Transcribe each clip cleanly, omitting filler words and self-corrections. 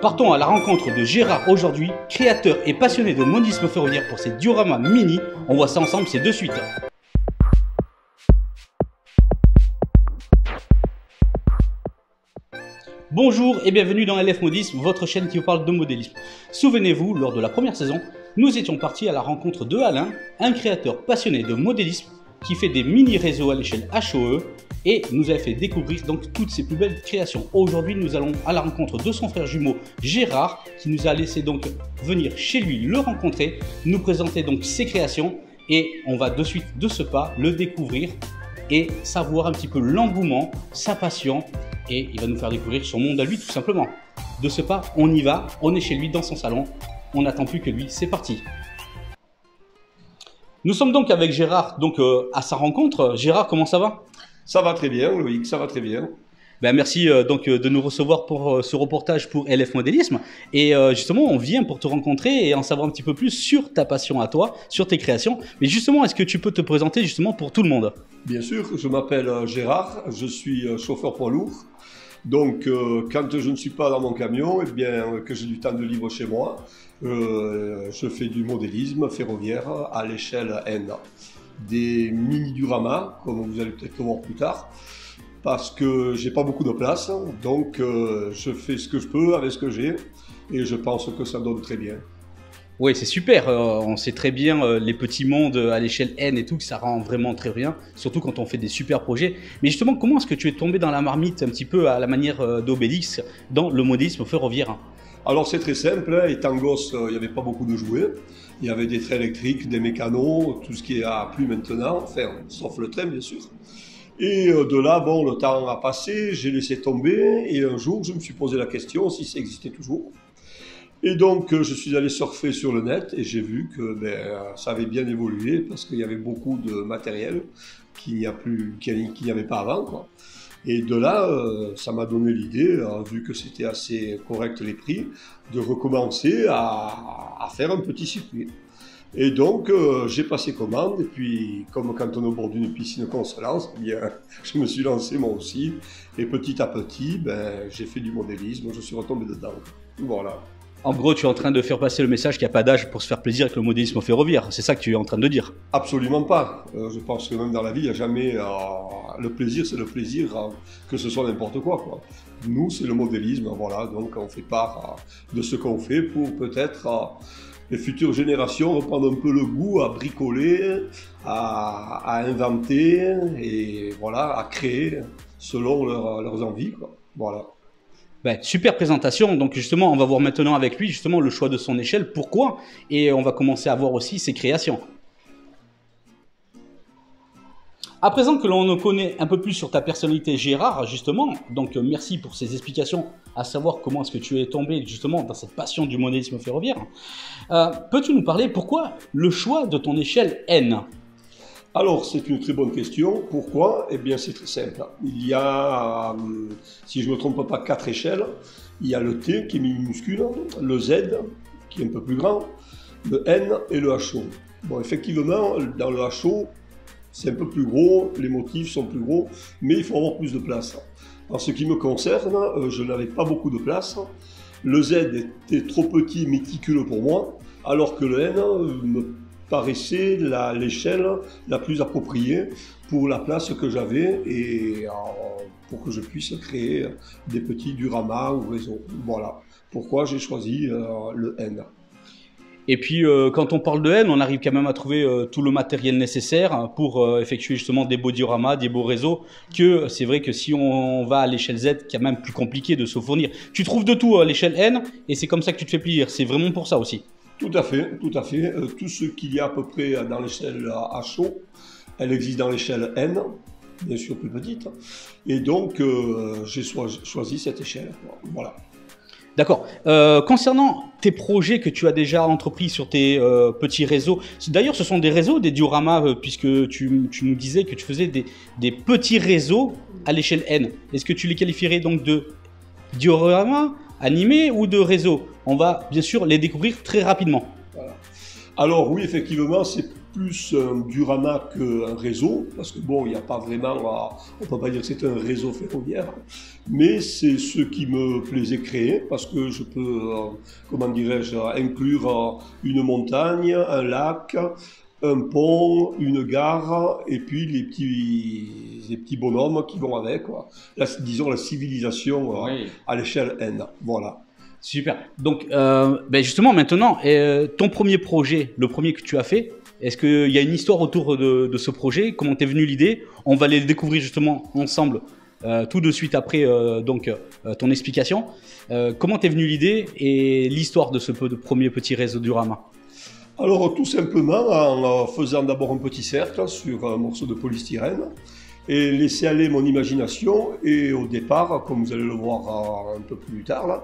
Partons à la rencontre de Gérard aujourd'hui, créateur et passionné de modélisme ferroviaire pour ses dioramas mini. On voit ça ensemble, c'est de suite. Bonjour et bienvenue dans LF Modisme, votre chaîne qui vous parle de modélisme. Souvenez-vous, lors de la première saison, nous étions partis à la rencontre de Alain, un créateur passionné de modélisme qui fait des mini-réseaux à l'échelle HOE et nous a fait découvrir donc toutes ses plus belles créations. Aujourd'hui, nous allons à la rencontre de son frère jumeau Gérard qui nous a laissé donc venir chez lui le rencontrer, nous présenter donc ses créations et on va de suite de ce pas le découvrir et savoir un petit peu l'engouement, sa passion et il va nous faire découvrir son monde à lui tout simplement. De ce pas, on y va, on est chez lui dans son salon, on n'attend plus que lui, c'est parti. Nous sommes donc avec Gérard donc, à sa rencontre. Gérard, comment ça va? Ça va très bien, Loïc, ça va très bien. Ben, merci donc, de nous recevoir pour ce reportage pour LF Modélisme. Et justement, on vient pour te rencontrer et en savoir un petit peu plus sur ta passion à toi, sur tes créations. Mais justement, est-ce que tu peux te présenter justement pour tout le monde? Bien sûr, je m'appelle Gérard, je suis chauffeur poids lourd. Donc, quand je ne suis pas dans mon camion, et bien, que j'ai du temps de libre chez moi, je fais du modélisme ferroviaire à l'échelle N. Des mini-duramas, comme vous allez peut-être le voir plus tard, parce que j'ai pas beaucoup de place, donc je fais ce que je peux avec ce que j'ai, et je pense que ça donne très bien. Oui, c'est super. On sait très bien les petits mondes à l'échelle N et tout, que ça rend vraiment très bien, surtout quand on fait des super projets. Mais justement, comment est-ce que tu es tombé dans la marmite un petit peu à la manière d'Obélix dans le modélisme ferroviaire? Alors c'est très simple, hein. Étant gosse, il n'y avait pas beaucoup de jouets. Il y avait des trains électriques, des mécanos, tout ce qui est à plus maintenant, enfin, sauf le train bien sûr. Et de là, bon, le temps a passé, j'ai laissé tomber, et un jour, je me suis posé la question si ça existait toujours. Et donc, je suis allé surfer sur le net, et j'ai vu que ça avait bien évolué, parce qu'il y avait beaucoup de matériel qu'il n'y avait pas avant, quoi. Et de là, ça m'a donné l'idée, vu que c'était assez correct les prix, de recommencer à faire un petit circuit. Et donc, j'ai passé commande, et puis, comme quand on est au bord d'une piscine qu'on se lance, eh bien, je me suis lancé moi aussi. Et petit à petit, j'ai fait du modélisme, je suis retombé dedans. Voilà. En gros, tu es en train de faire passer le message qu'il n'y a pas d'âge pour se faire plaisir avec le modélisme ferroviaire. C'est ça que tu es en train de dire? Absolument pas. Je pense que même dans la vie, il n'y a jamais... le plaisir, c'est le plaisir, que ce soit n'importe quoi, quoi. Nous, c'est le modélisme, voilà. Donc, on fait part de ce qu'on fait pour peut-être... les futures générations reprendre un peu le goût à bricoler, à inventer et voilà, à créer selon leurs envies, quoi. Voilà. Ben, super présentation, donc justement on va voir maintenant avec lui justement le choix de son échelle, pourquoi, et on va commencer à voir aussi ses créations. À présent que l'on connaît un peu plus sur ta personnalité Gérard, justement, donc merci pour ces explications, à savoir comment est-ce que tu es tombé justement dans cette passion du modélisme ferroviaire. Peux-tu nous parler pourquoi le choix de ton échelle N? Alors, c'est une très bonne question. Pourquoi? Eh bien, c'est très simple. Il y a, si je ne me trompe pas, 4 échelles. Il y a le T qui est minuscule, le Z qui est un peu plus grand, le N et le HO. Bon, effectivement, dans le HO, c'est un peu plus gros, les motifs sont plus gros, mais il faut avoir plus de place. En ce qui me concerne, je n'avais pas beaucoup de place. Le Z était trop petit, méticuleux pour moi, alors que le N me paraissait l'échelle la plus appropriée pour la place que j'avais et pour que je puisse créer des petits duramas ou réseaux. Voilà pourquoi j'ai choisi le N. Et puis quand on parle de N, on arrive quand même à trouver tout le matériel nécessaire pour effectuer justement des beaux dioramas, des beaux réseaux, que c'est vrai que si on va à l'échelle Z, c'est quand même plus compliqué de se fournir. Tu trouves de tout à l'échelle N et c'est comme ça que tu te fais plaisir, c'est vraiment pour ça aussi. Tout à fait, tout à fait. Tout ce qu'il y a à peu près dans l'échelle HO, elle existe dans l'échelle N, bien sûr plus petite. Et donc, j'ai choisi cette échelle. Voilà. D'accord. Concernant tes projets que tu as déjà entrepris sur tes petits réseaux, d'ailleurs ce sont des réseaux, des dioramas, puisque tu nous disais que tu faisais des petits réseaux à l'échelle N. Est-ce que tu les qualifierais donc de dioramas animés ou de réseaux? On va bien sûr les découvrir très rapidement. Voilà. Alors oui, effectivement, c'est plus un diorama qu'un réseau, parce que bon, il n'y a pas vraiment, on ne peut pas dire que c'est un réseau ferroviaire, mais c'est ce qui me plaisait créer, parce que je peux, comment dirais-je, inclure une montagne, un lac, un pont, une gare, et puis les petits bonhommes qui vont avec, quoi. Là, disons la civilisation Oui. à l'échelle N. Voilà. Super. Donc, justement, maintenant, ton premier projet, le premier que tu as fait, est-ce qu'il y a une histoire autour de ce projet? Comment t'es venue l'idée? On va les découvrir justement ensemble tout de suite après ton explication. Comment t'es venue l'idée et l'histoire de ce premier petit réseau diorama? Alors tout simplement en faisant d'abord un petit cercle sur un morceau de polystyrène et laisser aller mon imagination, et au départ, comme vous allez le voir un peu plus tard là,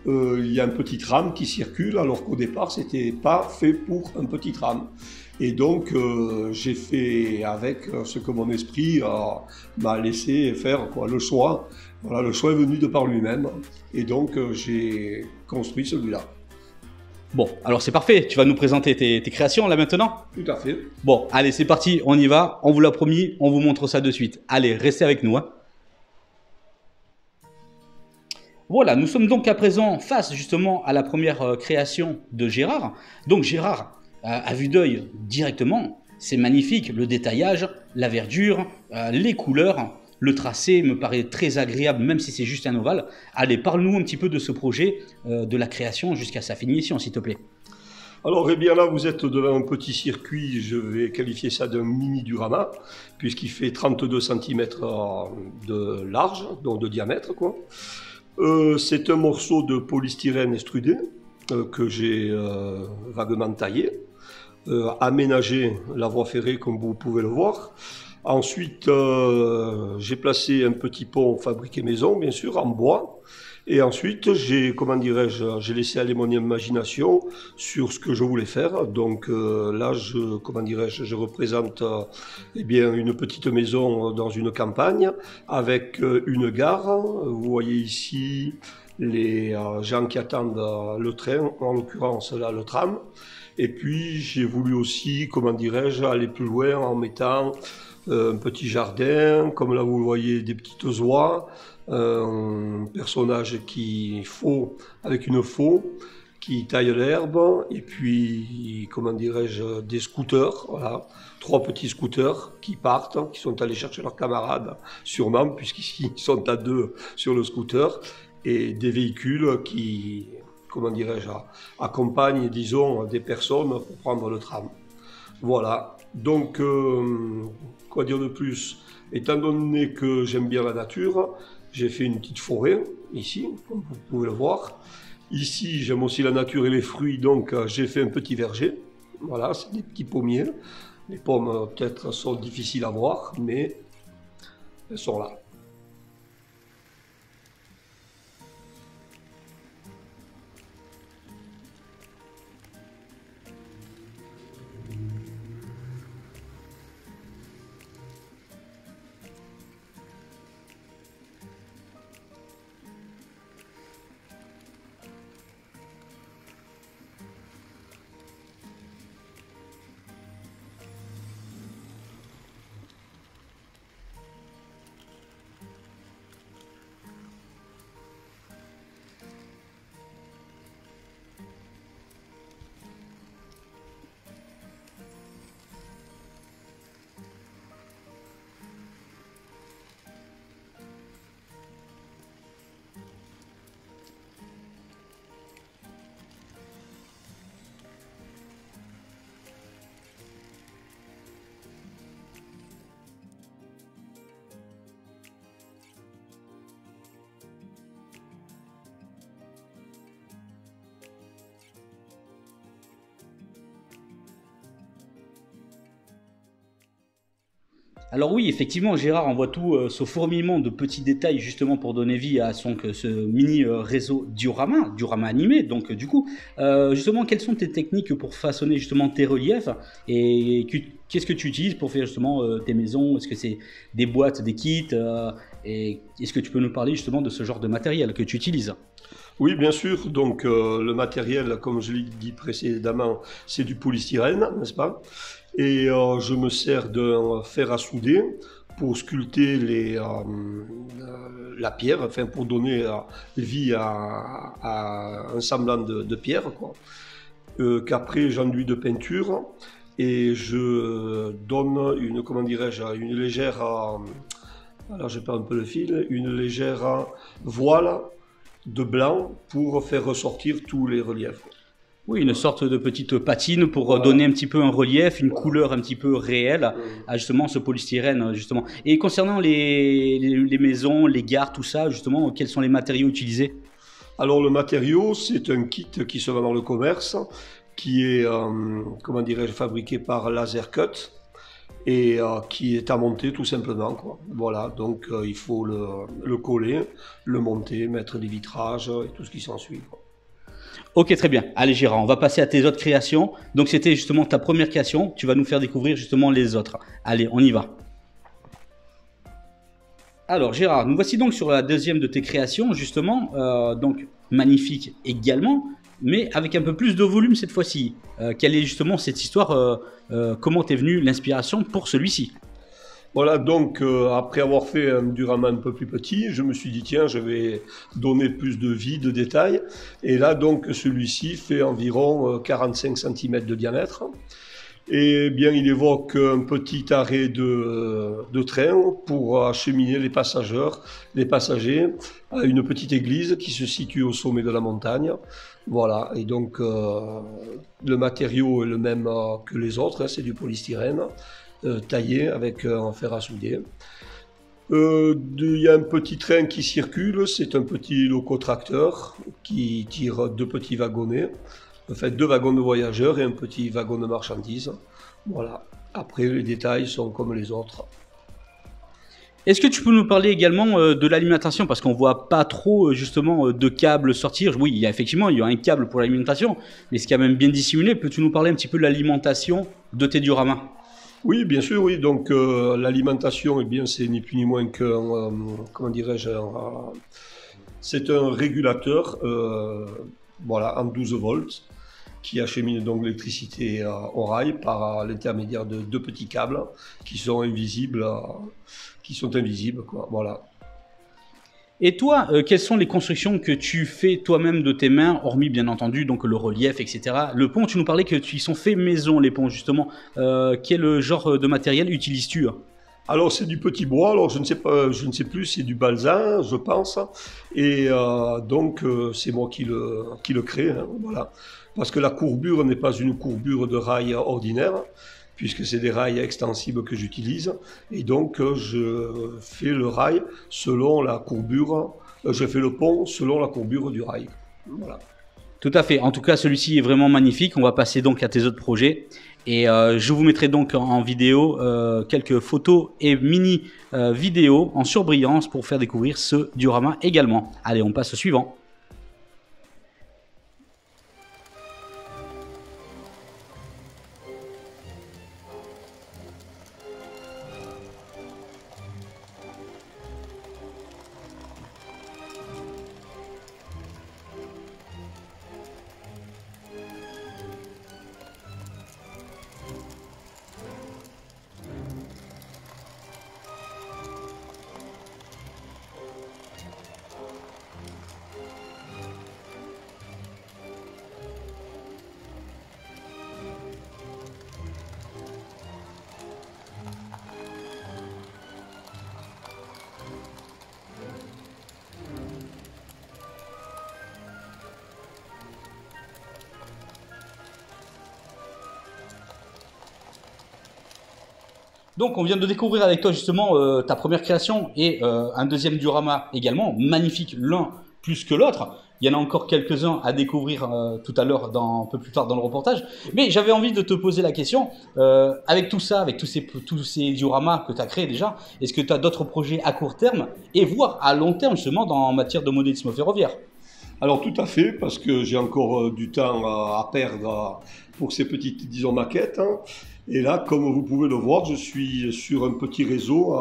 il y a un petit tram qui circule alors qu'au départ c'était pas fait pour un petit tram. Et donc j'ai fait avec ce que mon esprit m'a laissé faire, quoi, le choix. Voilà, le choix est venu de par lui-même, et donc j'ai construit celui-là. Bon, alors c'est parfait, tu vas nous présenter tes créations là maintenant? Tout à fait. Bon, allez, c'est parti, on y va, on vous l'a promis, on vous montre ça de suite. Allez, restez avec nous, hein. Voilà, nous sommes donc à présent face justement à la première création de Gérard. Donc Gérard, à vue d'œil directement, c'est magnifique, le détaillage, la verdure, les couleurs, le tracé me paraît très agréable, même si c'est juste un ovale. Allez, parle-nous un petit peu de ce projet, de la création jusqu'à sa finition, s'il te plaît. Alors, eh bien là, vous êtes devant un petit circuit, je vais qualifier ça d'un mini diorama, puisqu'il fait 32 cm de large, donc de diamètre, quoi. C'est un morceau de polystyrène extrudé que j'ai vaguement taillé, aménagé la voie ferrée comme vous pouvez le voir. Ensuite, j'ai placé un petit pont fabriqué maison, bien sûr, en bois. Et ensuite, j'ai laissé aller mon imagination sur ce que je voulais faire. Donc là, je représente eh bien, une petite maison dans une campagne avec une gare. Vous voyez ici les gens qui attendent le train, en l'occurrence là, le tram. Et puis, j'ai voulu aussi, aller plus loin en mettant un petit jardin, comme là vous le voyez, des petites oies, un personnage avec une faux qui taille l'herbe, et puis des scooters, voilà, 3 petits scooters qui partent, qui sont allés chercher leurs camarades, sûrement, puisqu'ici ils sont à 2 sur le scooter, et des véhicules qui, accompagnent, disons, des personnes pour prendre le tram. Voilà, donc, quoi dire de plus? Étant donné que j'aime bien la nature, j'ai fait une petite forêt, ici, comme vous pouvez le voir. Ici, j'aime aussi la nature et les fruits, donc j'ai fait un petit verger. Voilà, c'est des petits pommiers. Les pommes, peut-être, sont difficiles à voir, mais elles sont là. Alors oui, effectivement, Gérard envoie tout ce fourmillement de petits détails justement pour donner vie à ce mini réseau diorama animé. Donc du coup, justement, quelles sont tes techniques pour façonner justement tes reliefs et qu'est-ce que tu utilises pour faire justement tes maisons? Est-ce que c'est des boîtes, des kits et est-ce que tu peux nous parler justement de ce genre de matériel que tu utilises? Oui, bien sûr. Donc, le matériel, comme je l'ai dit précédemment, c'est du polystyrène, n'est-ce pas? Et je me sers d'un fer à souder pour sculpter la pierre, enfin pour donner vie à un semblant de pierre, quoi. Qu'après j'enduis de peinture et je donne une, comment dirais-je, une légère, alors je perds un peu le fil, une légère voile de blanc pour faire ressortir tous les reliefs. Oui, une sorte de petite patine pour Voilà. donner un petit peu un relief, une Voilà. couleur un petit peu réelle à justement ce polystyrène justement. Et concernant les maisons, les gares, tout ça, justement, quels sont les matériaux utilisés? Alors le matériau, c'est un kit qui se vend dans le commerce, qui est, comment dirais-je, fabriqué par Laser Cut et qui est à monter tout simplement, quoi. Voilà, donc il faut le coller, le monter, mettre des vitrages et tout ce qui s'ensuit, quoi. Ok, très bien. Allez Gérard, on va passer à tes autres créations. Donc c'était justement ta première création, tu vas nous faire découvrir justement les autres. Allez, on y va. Alors Gérard, nous voici donc sur la deuxième de tes créations, justement, donc magnifique également, mais avec un peu plus de volume cette fois-ci. Quelle est justement cette histoire, comment t'es venue l'inspiration pour celui-ci? Voilà, donc après avoir fait un diorama un peu plus petit, je me suis dit tiens, je vais donner plus de vie, de détails. Et là, donc, celui-ci fait environ 45 cm de diamètre. Et bien, il évoque un petit arrêt de train pour acheminer les passagers à une petite église qui se situe au sommet de la montagne. Voilà, et donc le matériau est le même que les autres, hein, c'est du polystyrène. Taillé avec un fer à souder. Il y a un petit train qui circule, c'est un petit locotracteur qui tire deux petits wagonnets, en fait deux wagons de voyageurs et un petit wagon de marchandises. Voilà. Après, les détails sont comme les autres. Est-ce que tu peux nous parler également de l'alimentation, parce qu'on voit pas trop justement de câbles sortir. Oui, effectivement, il y a un câble pour l'alimentation, mais c'est quand même bien dissimulé. Peux-tu nous parler un petit peu de l'alimentation de tes dioramas? Oui, bien sûr, oui. Donc l'alimentation, eh bien, c'est ni plus ni moins qu'un, comment dirais-je, c'est un régulateur, voilà, en 12 volts, qui achemine donc l'électricité au rail par l'intermédiaire de deux petits câbles qui sont invisibles, quoi. Voilà. Et toi, quelles sont les constructions que tu fais toi-même de tes mains, hormis bien entendu donc le relief, etc. Le pont, tu nous parlais que tu y sont faits maison, les ponts justement. Quel genre de matériel utilises-tu? Alors c'est du petit bois, alors je ne sais pas, je ne sais plus, c'est du balsa, je pense, et donc c'est moi qui le crée, hein, voilà. Parce que la courbure n'est pas une courbure de rail ordinaire, puisque c'est des rails extensibles que j'utilise, et donc je fais le rail selon la courbure, je fais le pont selon la courbure du rail. Voilà. Tout à fait. En tout cas, celui-ci est vraiment magnifique. On va passer donc à tes autres projets. Et je vous mettrai donc en vidéo quelques photos et mini vidéos en surbrillance pour faire découvrir ce diorama également. Allez, on passe au suivant. Donc on vient de découvrir avec toi justement ta première création et un deuxième diorama également, magnifique l'un plus que l'autre. Il y en a encore quelques-uns à découvrir tout à l'heure, un peu plus tard dans le reportage. Mais j'avais envie de te poser la question, avec tout ça, avec tous ces dioramas que tu as créés déjà, est-ce que tu as d'autres projets à court terme et voire à long terme justement en matière de modélisme ferroviaire? Alors tout à fait, parce que j'ai encore du temps à perdre pour ces petites, disons, maquettes, hein. Et là, comme vous pouvez le voir, je suis sur un petit réseau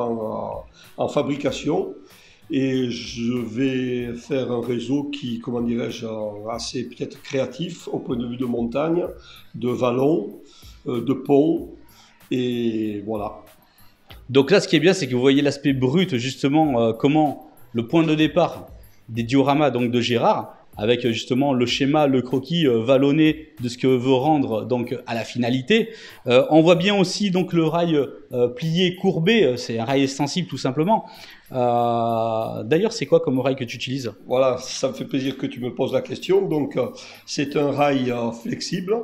en fabrication et je vais faire un réseau qui, comment dirais-je, assez peut-être créatif au point de vue de montagne, de vallons, de ponts, Et voilà. Donc là, ce qui est bien, c'est que vous voyez l'aspect brut, justement, comment le point de départ des dioramas donc de Gérard, avec justement le schéma, le croquis vallonné de ce que veut rendre donc à la finalité. On voit bien aussi donc le rail plié, courbé, c'est un rail extensible tout simplement. D'ailleurs, c'est quoi comme rail que tu utilises? Voilà, ça me fait plaisir que tu me poses la question. Donc, c'est un rail flexible.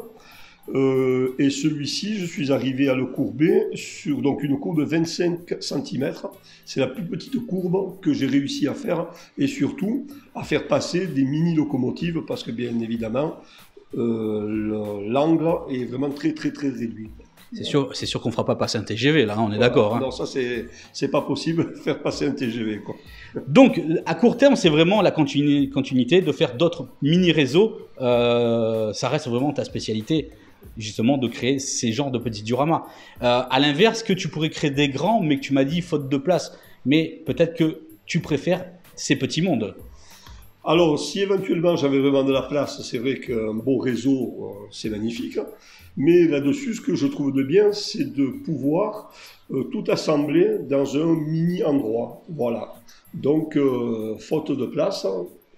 Et celui-ci, je suis arrivé à le courber sur donc une courbe de 25 cm. C'est la plus petite courbe que j'ai réussi à faire et surtout à faire passer des mini-locomotives parce que bien évidemment, l'angle est vraiment très réduit. C'est sûr qu'on ne fera pas passer un TGV là, on est Voilà. d'accord. Hein. Non, ça c'est pas possible de faire passer un TGV, quoi. Donc, à court terme, c'est vraiment la continuité de faire d'autres mini-réseaux. Ça reste vraiment ta spécialité, justement, de créer ces genres de petits dioramas. À l'inverse, que tu pourrais créer des grands, mais que tu m'as dit faute de place. Mais peut-être que tu préfères ces petits mondes. Alors, si éventuellement j'avais vraiment de la place, c'est vrai qu'un beau réseau, c'est magnifique. Mais là-dessus, ce que je trouve de bien, c'est de pouvoir tout assembler dans un mini-endroit. Voilà. Donc, faute de place,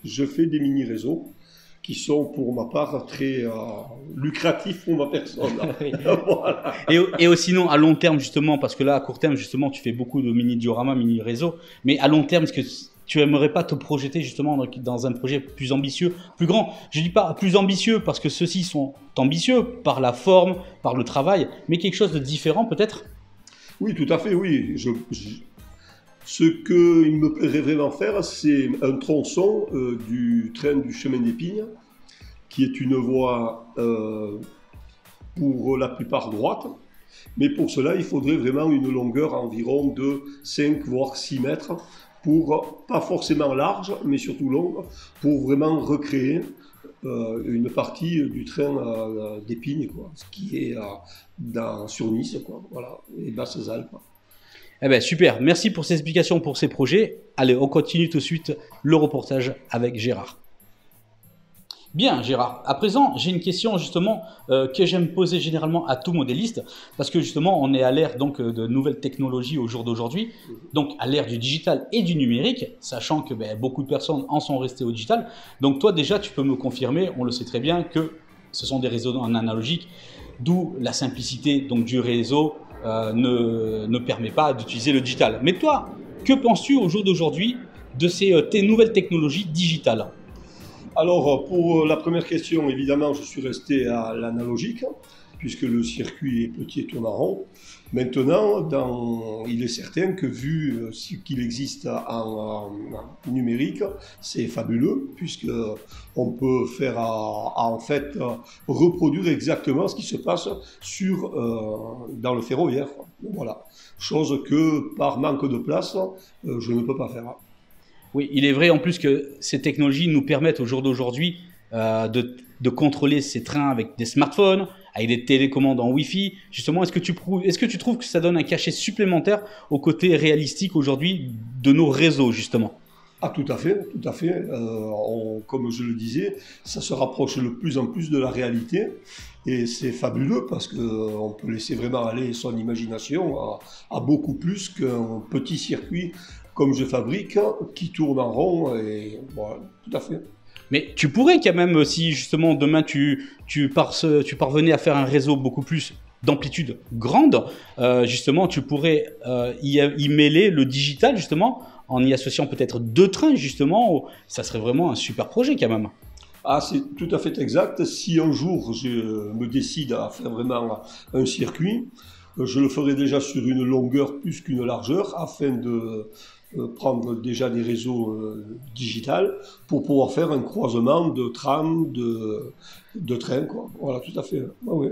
je fais des mini-réseaux qui sont pour ma part très lucratifs pour ma personne. Voilà. Et sinon, à long terme, justement, parce que là, à court terme, justement, tu fais beaucoup de mini-dioramas, mini-réseaux. Mais à long terme, est-ce que tu aimerais pas te projeter justement dans un projet plus ambitieux, plus grand? Je dis pas plus ambitieux parce que ceux-ci sont ambitieux par la forme, par le travail, mais quelque chose de différent peut-être? Oui, tout à fait, oui. Ce qu'il me plairait vraiment faire, c'est un tronçon du train du chemin d'Épine, qui est une voie pour la plupart droite. Mais pour cela, il faudrait vraiment une longueur environ de 5 voire 6 mètres, pour pas forcément large, mais surtout longue, pour vraiment recréer une partie du train d'Épine, quoi, ce qui est sur Nice, quoi, voilà, les Basses-Alpes. Eh ben super, merci pour ces explications, pour ces projets. Allez, on continue tout de suite le reportage avec Gérard. Bien Gérard, à présent j'ai une question justement que j'aime poser généralement à tout modéliste parce que justement on est à l'ère donc de nouvelles technologies au jour d'aujourd'hui, donc à l'ère du digital et du numérique, sachant que beaucoup de personnes en sont restées au digital. Donc toi déjà tu peux me confirmer, on le sait très bien, que ce sont des réseaux en analogique, d'où la simplicité donc du réseau ne permet pas d'utiliser le digital. Mais toi, que penses-tu au jour d'aujourd'hui de tes nouvelles technologies digitales? Alors, pour la première question, évidemment, je suis resté à l'analogique, puisque le circuit est petit et tourne en rond. Maintenant, il est certain que vu ce qu'il existe en numérique, c'est fabuleux, puisqu'on peut faire en fait reproduire exactement ce qui se passe dans le ferroviaire. Voilà. Chose que par manque de place, je ne peux pas faire. Oui, il est vrai en plus que ces technologies nous permettent au jour d'aujourd'hui de contrôler ces trains avec des smartphones, avec des télécommandes en Wi-Fi. Justement, est-ce que tu trouves que ça donne un cachet supplémentaire au côté réalistique aujourd'hui de nos réseaux, justement? Ah, tout à fait, tout à fait. Comme je le disais, ça se rapproche de plus en plus de la réalité. Et c'est fabuleux parce qu'on peut laisser vraiment aller son imagination à beaucoup plus qu'un petit circuit comme je fabrique, qui tourne en rond, et voilà, tout à fait. Mais tu pourrais quand même, si justement demain tu parvenais à faire un réseau beaucoup plus d'amplitude grande, justement tu pourrais y mêler le digital justement, en y associant peut-être 2 trains justement, ça serait vraiment un super projet quand même. Ah, c'est tout à fait exact. Si un jour je me décide à faire vraiment un circuit, je le ferai déjà sur une longueur plus qu'une largeur, afin de prendre déjà des réseaux digitales pour pouvoir faire un croisement de trams, de trains, quoi. Voilà, tout à fait. Ah, oui.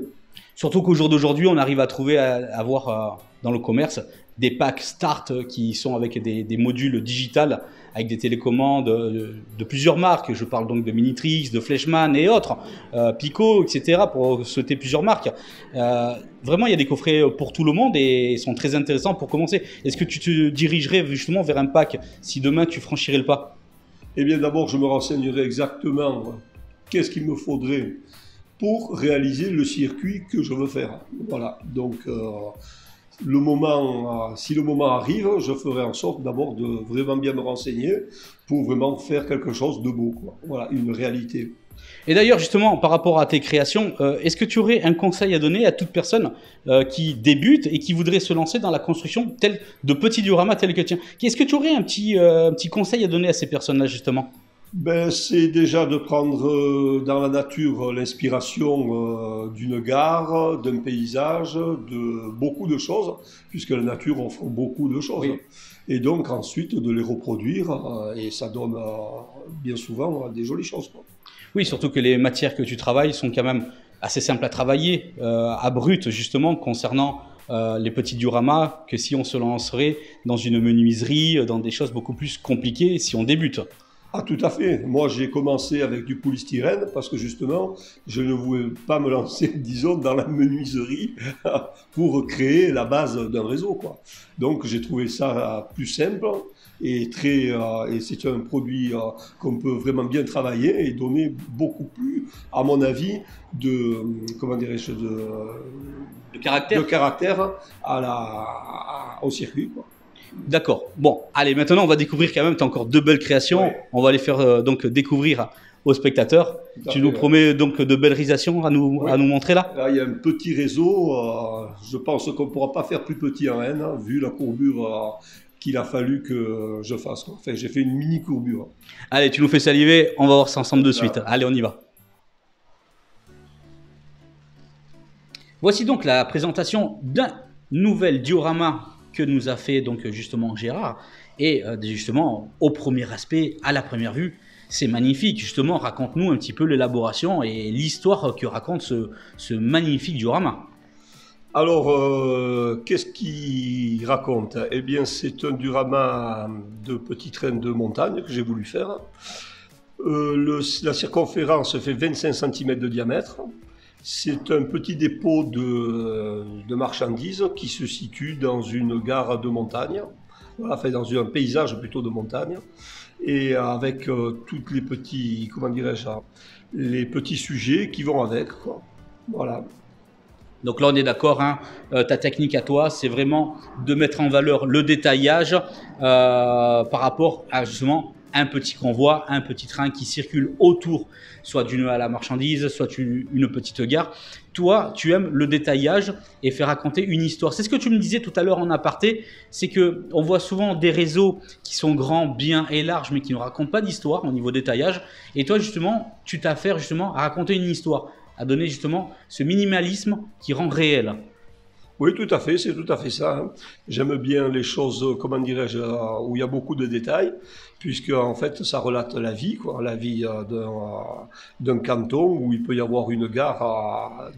Surtout qu'au jour d'aujourd'hui, on arrive à trouver, à avoir dans le commerce des packs Start qui sont avec des modules digitales avec des télécommandes de plusieurs marques. Je parle donc de Minitrix, de Fleischmann et autres, Pico, etc. pour citer plusieurs marques. Vraiment, il y a des coffrets pour tout le monde et ils sont très intéressants pour commencer. Est-ce que tu te dirigerais justement vers un pack si demain tu franchirais le pas? Eh bien, d'abord, je me renseignerai exactement qu'est-ce qu'il me faudrait pour réaliser le circuit que je veux faire. Voilà, donc si le moment arrive, je ferai en sorte d'abord de vraiment bien me renseigner pour vraiment faire quelque chose de beau, quoi. Voilà, une réalité. Et d'ailleurs, justement, par rapport à tes créations, est-ce que tu aurais un conseil à donner à toute personne qui débute et qui voudrait se lancer dans la construction de petits dioramas tels que tiens? Est-ce que tu aurais un petit conseil à donner à ces personnes-là, justement? Ben, c'est déjà de prendre dans la nature l'inspiration d'une gare, d'un paysage, de beaucoup de choses, puisque la nature offre beaucoup de choses. Oui. Et donc ensuite de les reproduire, et ça donne bien souvent des jolies choses, quoi. Oui, surtout que les matières que tu travailles sont quand même assez simples à travailler, à brut, justement, concernant les petits dioramas, que si on se lancerait dans une menuiserie, dans des choses beaucoup plus compliquées si on débute. Ah, tout à fait. Moi, j'ai commencé avec du polystyrène parce que justement, je ne voulais pas me lancer, disons, dans la menuiserie pour créer la base d'un réseau, quoi. Donc, j'ai trouvé ça plus simple et et c'est un produit qu'on peut vraiment bien travailler et donner beaucoup plus, à mon avis, comment dirais-je, De caractère au circuit, quoi. D'accord. Bon, allez, maintenant on va découvrir quand même, tu as encore deux belles créations. Ouais. On va les faire donc découvrir aux spectateurs. Tu nous promets donc de belles réalisations à nous montrer là? Là, il y a un petit réseau. Je pense qu'on ne pourra pas faire plus petit en N, hein, vu la courbure qu'il a fallu que je fasse, quoi. Enfin, j'ai fait une mini courbure. Allez, tu nous fais saliver, on va voir ça ensemble de suite. Allez, on y va. Voici donc la présentation d'un nouvel diorama que nous a fait donc justement Gérard. Et justement, au premier aspect, à la première vue, c'est magnifique. Justement, raconte-nous un petit peu l'élaboration et l'histoire que raconte ce magnifique diorama. Alors, qu'est-ce qu'il raconte? Eh bien, c'est un diorama de petit train de montagne que j'ai voulu faire. La circonférence fait 25 cm de diamètre. C'est un petit dépôt de marchandises qui se situe dans une gare de montagne, voilà, enfin dans un paysage plutôt de montagne, et avec tous les petits, comment dirais-je, les petits sujets qui vont avec, quoi. Voilà. Donc là, on est d'accord, hein, ta technique à toi, c'est vraiment de mettre en valeur le détaillage par rapport à justement un petit convoi, un petit train qui circule autour, soit d'une halle à marchandises, soit une petite gare. Toi, tu aimes le détaillage et faire raconter une histoire. C'est ce que tu me disais tout à l'heure en aparté, c'est qu'on voit souvent des réseaux qui sont grands, bien et larges, mais qui ne racontent pas d'histoire au niveau détaillage. Et toi, justement, tu t'affaires justement à raconter une histoire, à donner justement ce minimalisme qui rend réel. Oui, tout à fait, c'est tout à fait ça, hein. J'aime bien les choses, comment dirais-je, où il y a beaucoup de détails, puisque en fait, ça relate la vie, quoi, la vie d'un canton où il peut y avoir une gare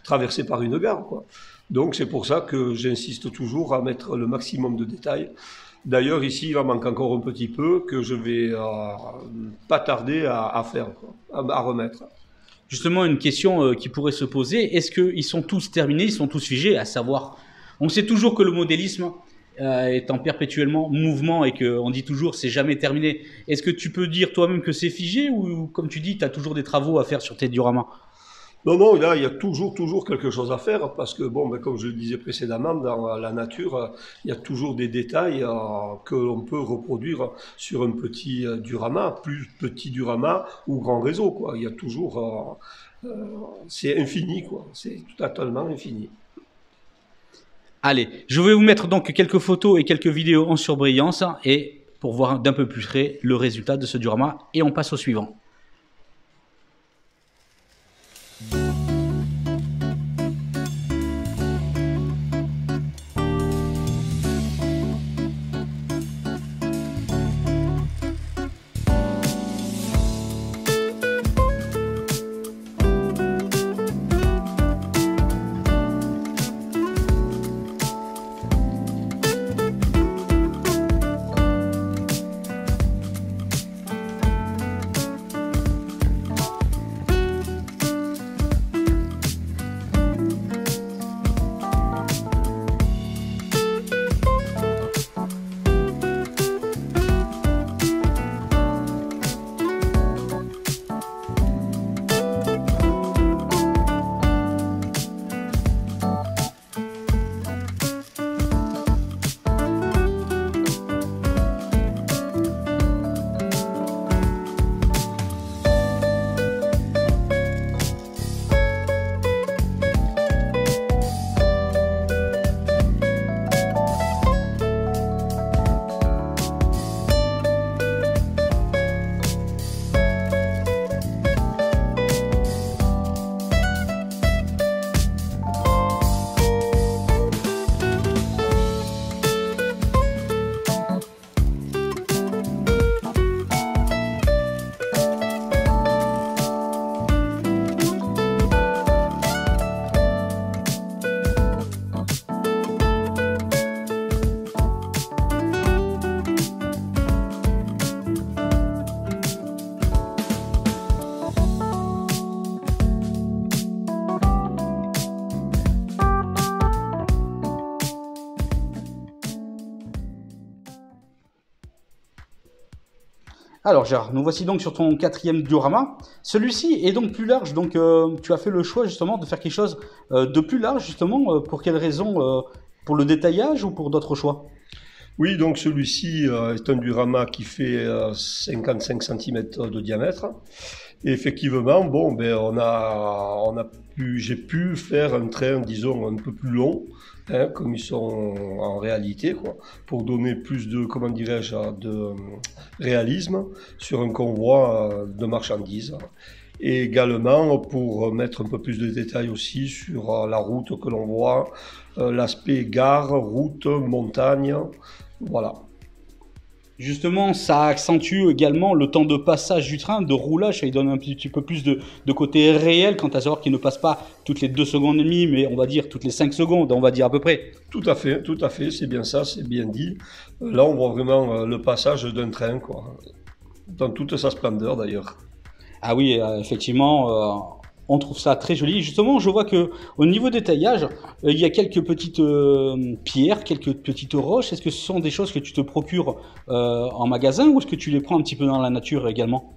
traversée par une gare, quoi. Donc c'est pour ça que j'insiste toujours à mettre le maximum de détails. D'ailleurs, ici, il en manque encore un petit peu que je vais pas tarder à faire, quoi, à remettre. Justement, une question qui pourrait se poser, est-ce qu'ils sont tous terminés, ils sont tous figés, à savoir, on sait toujours que le modélisme est en perpétuellement mouvement et qu'on dit toujours c'est jamais terminé. Est-ce que tu peux dire toi-même que c'est figé ou comme tu dis, tu as toujours des travaux à faire sur tes dioramas? Non, non, là, il y a toujours quelque chose à faire parce que, bon, ben, comme je le disais précédemment, dans la nature, il y a toujours des détails que l'on peut reproduire sur un petit diorama, plus petit diorama ou grand réseau, quoi. Il y a toujours, c'est infini, quoi. C'est totalement infini. Allez, je vais vous mettre donc quelques photos et quelques vidéos en surbrillance et pour voir d'un peu plus près le résultat de ce diorama et on passe au suivant. Alors Gérard, nous voici donc sur ton 4e diorama. Celui-ci est donc plus large, donc tu as fait le choix justement de faire quelque chose de plus large justement. Pour quelle raison? Pour le détaillage ou pour d'autres choix? Oui, donc celui-ci est un diorama qui fait 55 cm de diamètre. Et effectivement, bon, ben j'ai pu faire un train, disons, un peu plus long, hein, comme ils sont en réalité, quoi, pour donner plus de, comment dirais-je, de réalisme sur un convoi de marchandises. Et également pour mettre un peu plus de détails aussi sur la route que l'on voit, l'aspect gare, route, montagne, voilà. Justement, ça accentue également le temps de passage du train, de roulage, ça lui donne un petit peu plus de côté réel, quant à savoir qu'il ne passe pas toutes les 2 secondes et demie, mais on va dire toutes les 5 secondes, on va dire à peu près. Tout à fait, c'est bien ça, c'est bien dit. Là, on voit vraiment le passage d'un train, quoi, dans toute sa splendeur d'ailleurs. Ah oui, effectivement, on trouve ça très joli. Justement, je vois que au niveau détaillage, il y a quelques petites pierres, quelques petites roches. Est-ce que ce sont des choses que tu te procures en magasin ou est-ce que tu les prends un petit peu dans la nature également?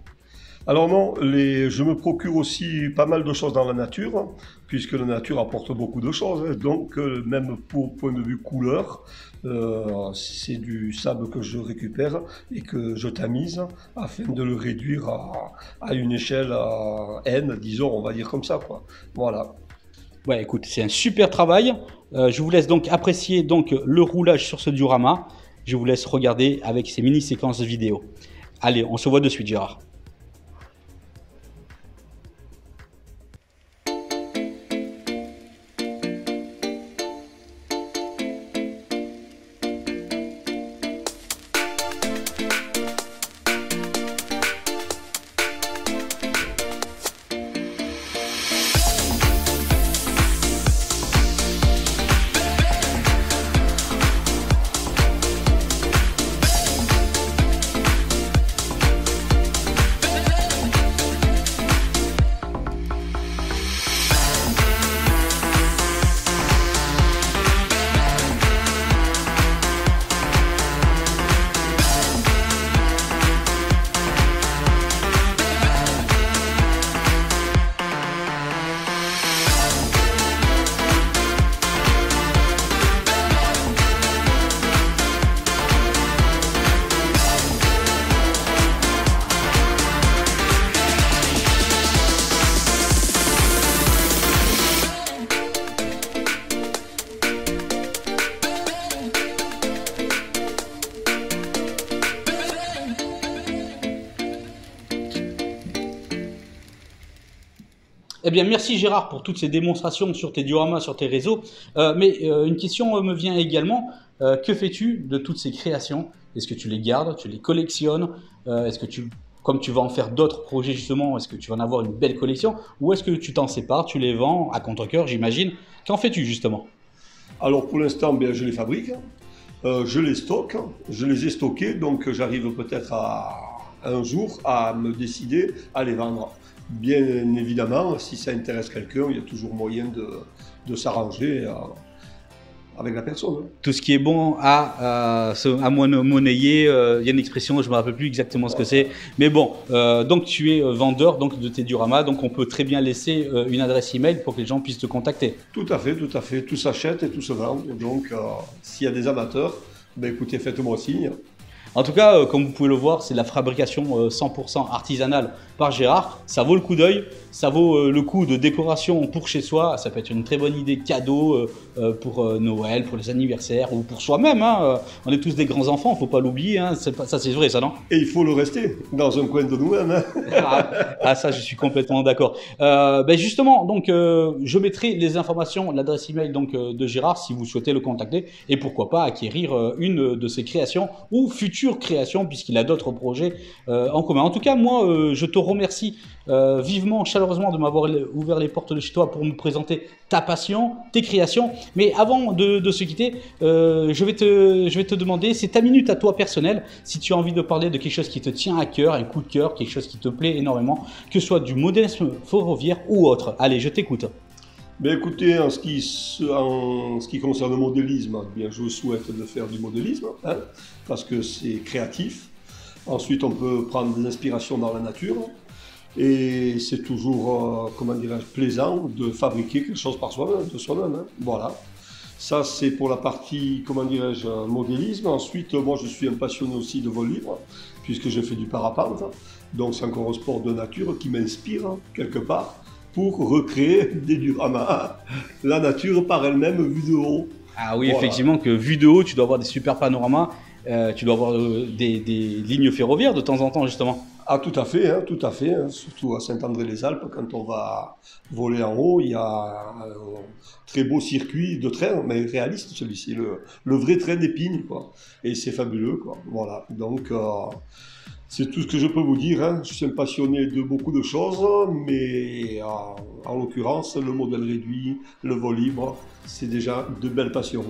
Alors non, je me procure aussi pas mal de choses dans la nature, puisque la nature apporte beaucoup de choses. Hein. Donc même pour point de vue couleur, c'est du sable que je récupère et que je tamise afin de le réduire à une échelle N, disons, on va dire comme ça, quoi. Voilà. Ouais, écoute, c'est un super travail. Je vous laisse donc apprécier donc le roulage sur ce diorama. Je vous laisse regarder avec ces mini-séquences vidéo. Allez, on se voit de suite, Gérard. Eh bien, merci Gérard pour toutes ces démonstrations sur tes dioramas, sur tes réseaux. Une question me vient également. Que fais-tu de toutes ces créations? Est-ce que tu les gardes, tu les collectionnes? Est-ce que comme tu vas en faire d'autres projets justement, est-ce que tu vas en avoir une belle collection? Ou est-ce que tu t'en sépares, tu les vends à contre-cœur, j'imagine? Qu'en fais-tu justement? Alors pour l'instant, bien, je les fabrique, je les stocke, je les ai stockés, donc j'arrive peut-être un jour à me décider à les vendre. Bien évidemment, si ça intéresse quelqu'un, il y a toujours moyen de s'arranger avec la personne. Tout ce qui est bon à monnayer, il y a une expression, je ne me rappelle plus exactement ce que c'est. Mais bon, donc tu es vendeur donc, de tes dioramas, donc on peut très bien laisser une adresse email pour que les gens puissent te contacter. Tout à fait, tout à fait. Tout s'achète et tout se vend. Donc s'il y a des amateurs, ben, écoutez, faites-moi signe. En tout cas, comme vous pouvez le voir, c'est de la fabrication 100% artisanale par Gérard. Ça vaut le coup d'œil, ça vaut le coup de décoration pour chez soi. Ça peut être une très bonne idée cadeau pour Noël, pour les anniversaires ou pour soi-même. Hein. On est tous des grands enfants, il ne faut pas l'oublier. Hein. Ça, c'est vrai, ça, non? Et il faut le rester dans un coin de nous-mêmes. Hein. Ça, je suis complètement d'accord. Justement, donc, je mettrai les informations, l'adresse email donc, de Gérard si vous souhaitez le contacter et pourquoi pas acquérir une de ses créations ou futures créations puisqu'il a d'autres projets en commun. En tout cas, moi, je te remercie vivement, chaleureusement de m'avoir ouvert les portes de chez toi pour nous présenter ta passion, tes créations. Mais avant de se quitter, je vais te demander, c'est ta minute à toi personnelle, si tu as envie de parler de quelque chose qui te tient à cœur, un coup de cœur, quelque chose qui te plaît énormément, que ce soit du modélisme ferroviaire ou autre. Allez, je t'écoute. Ben écoutez, en ce qui concerne le modélisme, bien, je souhaite de faire du modélisme, hein, parce que c'est créatif. Ensuite, on peut prendre des inspirations dans la nature. Et c'est toujours, comment dirais-je, plaisant de fabriquer quelque chose par soi-même, de soi-même. Hein. Voilà. Ça, c'est pour la partie, comment dirais-je, modélisme. Ensuite, moi, je suis un passionné aussi de vol libre, puisque j'ai fait du parapente. Donc, c'est encore un sport de nature qui m'inspire, quelque part, pour recréer des dioramas, la nature par elle-même vue de haut. Ah oui, Voilà. effectivement, que vu de haut, tu dois avoir des super panoramas, tu dois avoir des lignes ferroviaires de temps en temps, justement. Ah, tout à fait, hein. Surtout à Saint-André-les-Alpes, quand on va voler en haut, il y a un très beau circuit de train, mais réaliste celui-ci, le vrai train d'Épines, quoi. Et c'est fabuleux, quoi. Voilà, donc c'est tout ce que je peux vous dire, hein. Je suis un passionné de beaucoup de choses, mais en l'occurrence, le modèle réduit, le vol libre, c'est déjà de belles passions.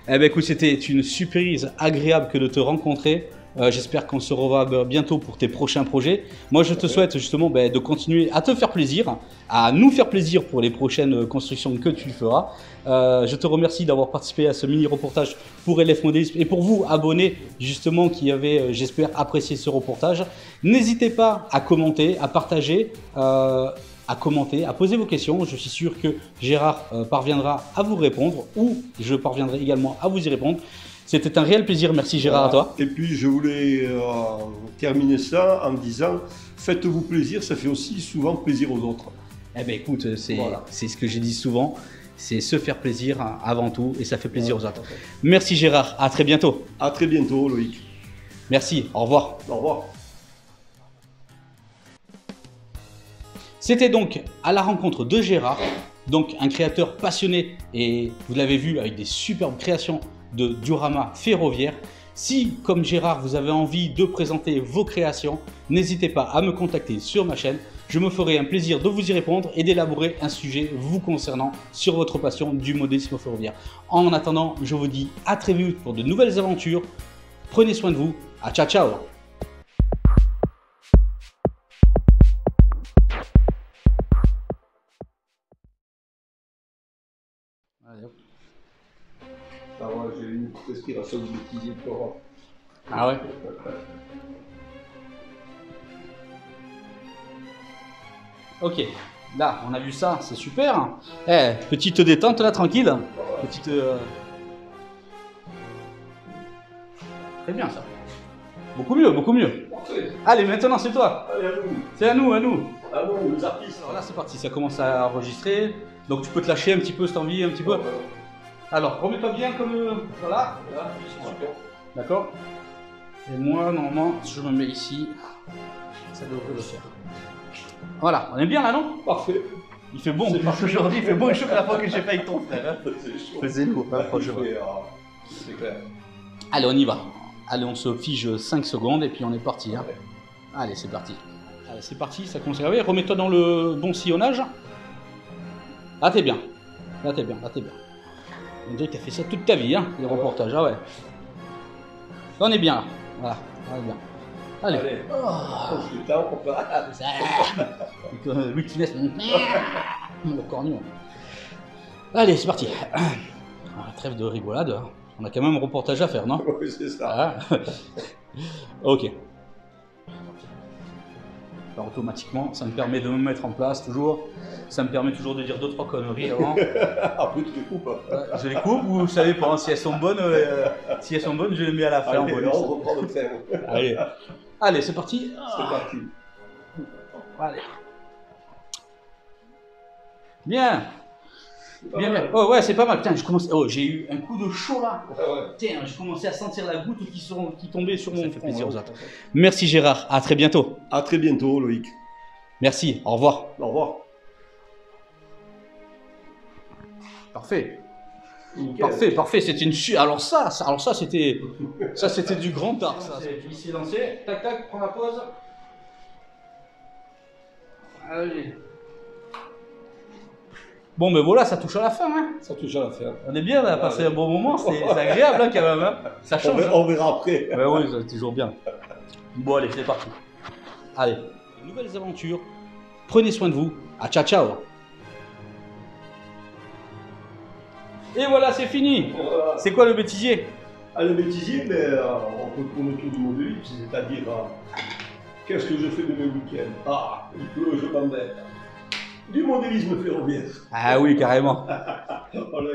Eh ben écoute, c'était une surprise agréable que de te rencontrer. J'espère qu'on se revoit bientôt pour tes prochains projets. Moi, je te souhaite justement de continuer à te faire plaisir, à nous faire plaisir pour les prochaines constructions que tu feras. Je te remercie d'avoir participé à ce mini-reportage pour LF Modélisme et pour vous, abonnés, justement, qui avez, j'espère, apprécié ce reportage. N'hésitez pas à commenter, à partager, à poser vos questions. Je suis sûr que Gérard parviendra à vous répondre ou je parviendrai également à vous y répondre. C'était un réel plaisir, merci Gérard à toi. Et puis je voulais terminer ça en disant, faites-vous plaisir, ça fait aussi souvent plaisir aux autres. Eh bien écoute, c'est Voilà. ce que j'ai dit souvent, c'est se faire plaisir avant tout et ça fait plaisir aux autres. Merci Gérard, à très bientôt. À très bientôt Loïc. Merci, au revoir. Au revoir. C'était donc à la rencontre de Gérard, donc un créateur passionné et vous l'avez vu avec des superbes créations de dioramas ferroviaires. Si, comme Gérard, vous avez envie de présenter vos créations, n'hésitez pas à me contacter sur ma chaîne. Je me ferai un plaisir de vous y répondre et d'élaborer un sujet vous concernant sur votre passion du modélisme ferroviaire. En attendant, je vous dis à très vite pour de nouvelles aventures. Prenez soin de vous. À ciao ciao. Allez, hop. Ah ouais, j'ai une petite respiration de bêtisier de Laurent. Ah ouais. Ok, là on a vu ça, c'est super. Eh, petite détente là, tranquille. Petite. Très bien ça. Beaucoup mieux, beaucoup mieux. Parfait. Allez, maintenant c'est toi. Allez, à nous. C'est à nous, à nous. À nous, les artistes. Alors là c'est parti, ça commence à enregistrer. Donc tu peux te lâcher un petit peu, si t'as envie, un petit peu. Alors, remets-toi bien comme. Voilà. Là, c'est super. D'accord. Et moi, normalement, je me mets ici. Ça devrait le faire. Voilà, on est bien là, non? Parfait. Il fait bon. C'est parfait. Aujourd'hui, il fait bon et chaud que la fois que j'ai fait avec ton frère. Hein. C'est chaud. Faisais lourd, hein, franchement. C'est clair. Allez, on y va. Allez, on se fige 5 secondes et puis on est parti. Hein. Allez, c'est parti. Allez, c'est parti, ça commence à arriver. Remets-toi dans le bon sillonnage. Là, t'es bien. Là, t'es bien. Là, t'es bien. On dirait que t'as fait ça toute ta vie, hein, les reportages. Ah ouais. Là, on est bien là. Voilà, on est bien. Allez. Allez. On se détend, on va. Louis de Funès. Le cornu. Allez, c'est parti. Trêve de rigolade. On a quand même un reportage à faire, non? Oui, c'est ça. Ah. Ok. Alors, automatiquement, ça me permet de me mettre en place toujours. Ça me permet toujours de dire 2-3 conneries avant. Après, tu les coupes. Je les coupe ou vous savez pas, si elles sont bonnes, je les mets à la fin en Allez, bonus. on reprend le train. Allez, allez, c'est parti. C'est parti. Allez. Bien. Bien, bien. Oh ouais, c'est pas mal. Putain, oh, j'ai eu un coup de chaud là. Ah ouais. Tiens, j'ai commencé à sentir la goutte qui tombait sur mon front. Merci Gérard, à très bientôt. À très bientôt, Loïc. Merci, au revoir. Au revoir. Parfait. Nickel. Parfait, parfait. C'était une alors ça c'était du grand art. Ça. Il s'est lancé. Tac tac, prends la pause. Allez. Bon, mais voilà, ça touche à la fin. Hein. Ça touche à la fin. On est bien, on a passé un bon moment. C'est agréable hein, quand même. Hein. Ça change. On verra après. Ouais, oui, c'est toujours bien. Bon, allez, c'est parti. Allez, nouvelles aventures. Prenez soin de vous. À ciao, ciao. Et voilà, c'est fini. Voilà. C'est quoi le bêtisier? le bêtisier, on peut tourner autour du modélisme, c'est-à-dire qu'est-ce que je fais de mes week-ends? Ah, il pleut, je m'embête. Du modélisme ferroviaire. Ah oui, carrément. Voilà,